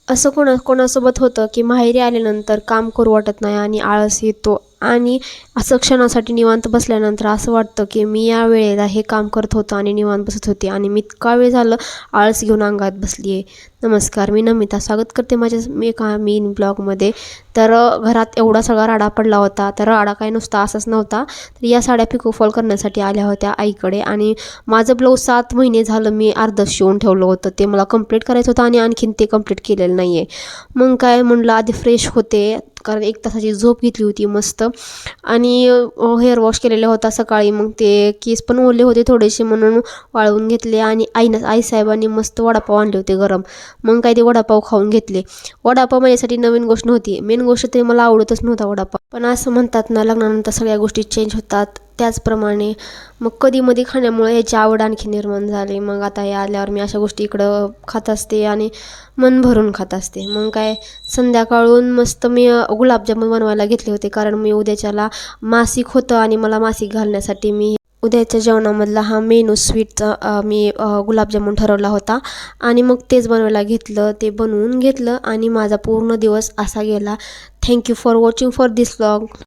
असं कोणासोबत होतं की माहेरी आल्यानंतर काम करू वाटत नाही आणि आळस येतो आणि असं क्षणासाठी निवांत बसल्यानंतर असं वाटतं की मी या वेळेला हे काम करत होतं आणि निवांत बसत होते आणि मी इतका वेळ झालं आळस घेऊन अंगात बसली आहे. नमस्कार, मी नमिता स्वागत करते माझ्या एका मीन ब्लॉगमध्ये. तर घरात एवढा सगळा राडा पडला होता. तर राडा काय नुसता असाच नव्हता, तर या साड्या पिको फॉल करण्यासाठी आल्या होत्या आईकडे आणि माझं ब्लाऊज 7 महिने झालं मी अर्धं शिवून ठेवलं होतं. ते मला कंप्लीट करायचं होतं आणि आणखीन ते कंप्लीट केलेलं नाही आहे. मग काय म्हणलं आधी फ्रेश होते, कारण 1 तासाची झोप घेतली होती मस्त आणि हेअर वॉश केलेला होता सकाळी. मग ते केस पण ओले होते थोडेसे म्हणून वाळवून घेतले आणि आईसाहेबांनी मस्त वडापाव आणले होते गरम. मग काय ते वडापाव खाऊन घेतले. वडापाव माझ्यासाठी नवीन गोष्ट नव्हती, मेन गोष्ट ते मला आवडतच नव्हता वडापाव. पण असं म्हणतात ना, लग्नानंतर सगळ्या गोष्टी चेंज होतात, त्याचप्रमाणे मग कधीमधी खाण्यामुळे याची आवड आणखी निर्माण झाली. मग आता हे आल्यावर मी अशा गोष्टी इकडं खात असते आणि मन भरून खात असते. मग काय संध्याकाळून मस्त मी गुलाबजामुन बनवायला घेतले होते, कारण मी उद्याच्याला मासिक होतं आणि मला मासिक घालण्यासाठी मी उद्याच्या जेवणामधला हा मेनू स्वीटचा मी गुलाबजामुन ठरवला होता आणि मग तेच बनवायला घेतलं. ते बनवून घेतलं आणि माझा पूर्ण दिवस असा गेला. Thank you for watching for this vlog.